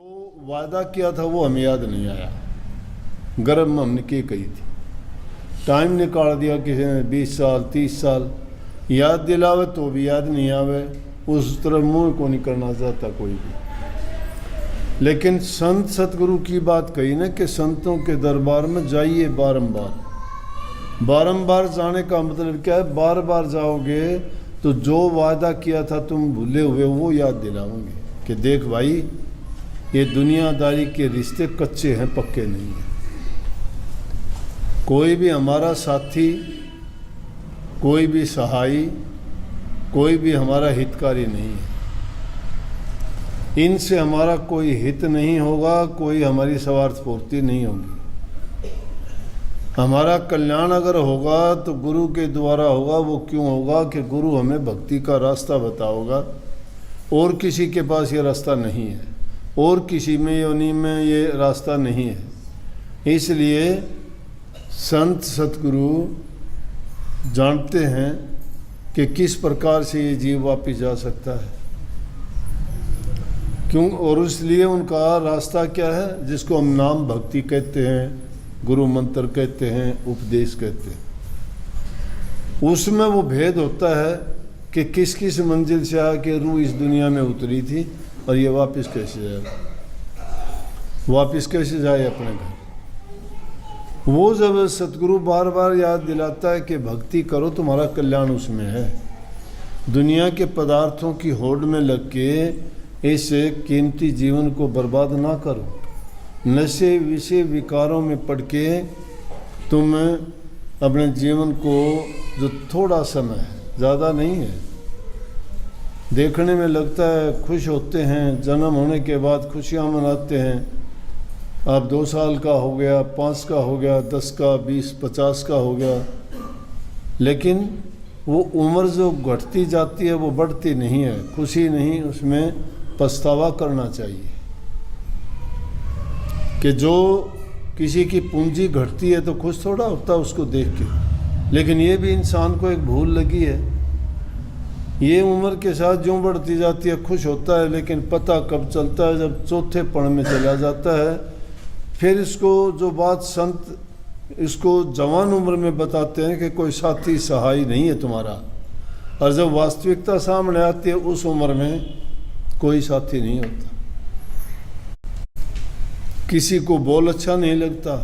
जो वादा किया था वो हमें याद नहीं आया। गर्भ में हमने क्या कही थी, टाइम निकाल दिया किसी ने 20 साल 30 साल, याद दिलावे तो भी याद नहीं आवे, उस तरफ मुँह को नहीं करना चाहता कोई भी। लेकिन संत सतगुरु की बात कही ना कि संतों के दरबार में जाइए बारंबार। बारंबार जाने का मतलब क्या है, बार बार जाओगे तो जो वादा किया था तुम भूले हुए वो याद दिलाओगे कि देख भाई ये दुनियादारी के रिश्ते कच्चे हैं, पक्के नहीं हैं। कोई भी हमारा साथी, कोई भी सहाई, कोई भी हमारा हितकारी नहीं है। इनसे हमारा कोई हित नहीं होगा, कोई हमारी स्वार्थ पूर्ति नहीं होगी। हमारा कल्याण अगर होगा तो गुरु के द्वारा होगा। वो क्यों होगा कि गुरु हमें भक्ति का रास्ता बताओगा, और किसी के पास ये रास्ता नहीं है, और किसी में योनि में ये रास्ता नहीं है। इसलिए संत सतगुरु जानते हैं कि किस प्रकार से ये जीव वापिस जा सकता है, क्यों, और इसलिए उनका रास्ता क्या है, जिसको हम नाम भक्ति कहते हैं, गुरु मंत्र कहते हैं, उपदेश कहते हैं। उसमें वो भेद होता है कि किस किस मंजिल से आके रूह इस दुनिया में उतरी थी और ये वापस कैसे जाएगा, वापस कैसे जाए अपने घर। वो जब सतगुरु बार बार याद दिलाता है कि भक्ति करो, तुम्हारा कल्याण उसमें है। दुनिया के पदार्थों की होड़ में लग के इस कीमती जीवन को बर्बाद ना करो। नशे विषय विकारों में पड़ के तुम अपने जीवन को, जो थोड़ा समय है, ज़्यादा नहीं है, देखने में लगता है खुश होते हैं, जन्म होने के बाद खुशियाँ मनाते हैं। अब 2 साल का हो गया, 5 का हो गया, 10 का, 20, 50 का हो गया, लेकिन वो उम्र जो घटती जाती है वो बढ़ती नहीं है। खुशी नहीं, उसमें पछतावा करना चाहिए कि जो किसी की पूंजी घटती है तो खुश थोड़ा होता उसको देख के। लेकिन ये भी इंसान को एक भूल लगी है, ये उम्र के साथ जो बढ़ती जाती है खुश होता है, लेकिन पता कब चलता है, जब चौथे पड़ में चला जाता है। फिर इसको जो बात संत इसको जवान उम्र में बताते हैं कि कोई साथी सहाय नहीं है तुम्हारा, और जब वास्तविकता सामने आती है उस उम्र में कोई साथी नहीं होता। किसी को बोल अच्छा नहीं लगता,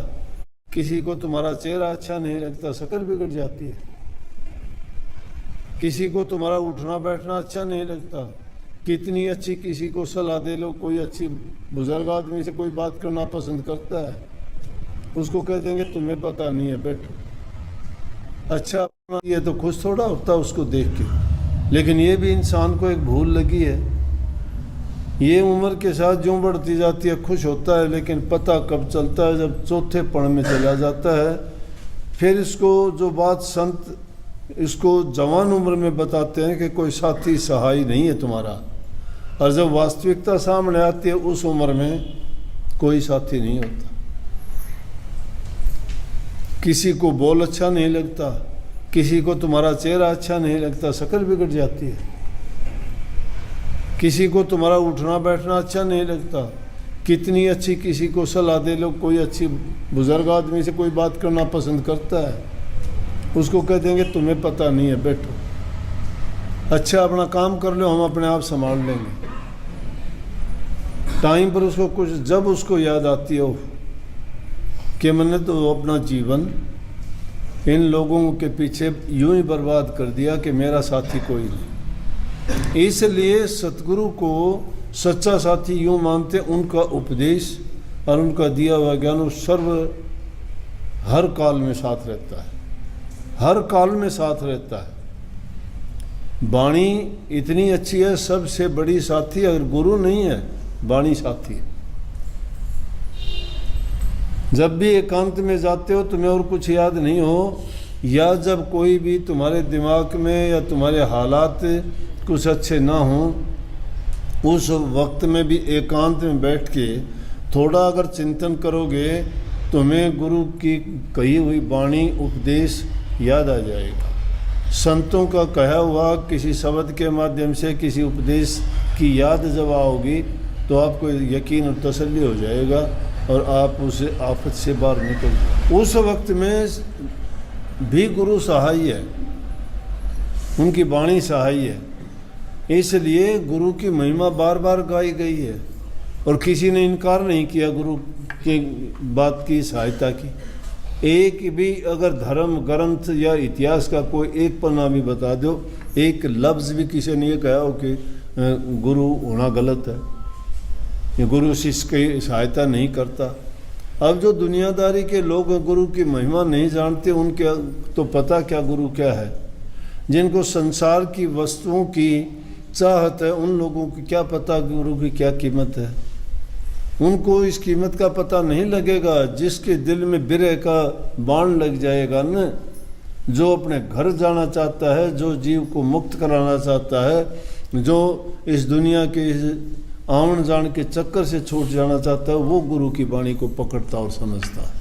किसी को तुम्हारा चेहरा अच्छा नहीं लगता, शक्ल बिगड़ जाती है। किसी को तुम्हारा उठना बैठना अच्छा नहीं लगता, कितनी अच्छी किसी को सलाह दे लो, कोई अच्छी बुजुर्ग आदमी से कोई बात करना पसंद करता है, उसको कह देंगे तुम्हें पता नहीं है बैठो। अच्छा ये तो खुश थोड़ा होता उसको देख के। लेकिन ये भी इंसान को एक भूल लगी है, ये उम्र के साथ जो बढ़ती जाती है खुश होता है, लेकिन पता कब चलता है, जब चौथे पड़ में चला जाता है। फिर इसको जो बात संत इसको जवान उम्र में बताते हैं कि कोई साथी सहाय नहीं है तुम्हारा, और जब वास्तविकता सामने आती है उस उम्र में कोई साथी नहीं होता। किसी को बोल अच्छा नहीं लगता, किसी को तुम्हारा चेहरा अच्छा नहीं लगता, शक्ल बिगड़ जाती है। किसी को तुम्हारा उठना बैठना अच्छा नहीं लगता, कितनी अच्छी किसी को सलाह दे लो, कोई अच्छी बुजुर्ग आदमी से कोई बात करना पसंद करता है, उसको कह देंगे तुम्हें पता नहीं है बैठो। अच्छा अपना काम कर लो, हम अपने आप संभाल लेंगे। टाइम पर उसको कुछ जब उसको याद आती हो कि मैंने तो अपना जीवन इन लोगों के पीछे यूं ही बर्बाद कर दिया कि मेरा साथी कोई नहीं। इसलिए सतगुरु को सच्चा साथी यूं मानते, उनका उपदेश और उनका दिया हुआ ज्ञान सर्व हर काल में साथ रहता है, हर काल में साथ रहता है। वाणी इतनी अच्छी है, सबसे बड़ी साथी अगर गुरु नहीं है, वाणी साथी है। जब भी एकांत में जाते हो तुम्हें और कुछ याद नहीं हो, या जब कोई भी तुम्हारे दिमाग में या तुम्हारे हालात कुछ अच्छे ना हों, उस वक्त में भी एकांत में बैठ के थोड़ा अगर चिंतन करोगे, तुम्हें गुरु की कही हुई वाणी उपदेश याद आ जाएगा। संतों का कहा हुआ किसी शब्द के माध्यम से किसी उपदेश की याद जब आओगी तो आपको यकीन और तसल्ली हो जाएगा और आप उस आफत से बाहर निकल। उस वक्त में भी गुरु सहाय है, उनकी वाणी सहाय है, इसलिए गुरु की महिमा बार बार गाई गई है और किसी ने इनकार नहीं किया गुरु की बात की, सहायता की। एक भी अगर धर्म ग्रंथ या इतिहास का कोई एक पन्ना भी बता दो, एक लफ्ज़ भी किसी ने ये कहा हो कि गुरु होना गलत है, ये गुरु शिष्य की सहायता नहीं करता। अब जो दुनियादारी के लोग गुरु की महिमा नहीं जानते, उनके तो पता क्या गुरु क्या है। जिनको संसार की वस्तुओं की चाहत है, उन लोगों को क्या पता गुरु की क्या कीमत है। उनको इस कीमत का पता नहीं लगेगा। जिसके दिल में विरह का बाण लग जाएगा न, जो अपने घर जाना चाहता है, जो जीव को मुक्त कराना चाहता है, जो इस दुनिया के इस आवन जान के चक्कर से छूट जाना चाहता है, वो गुरु की वाणी को पकड़ता और समझता है।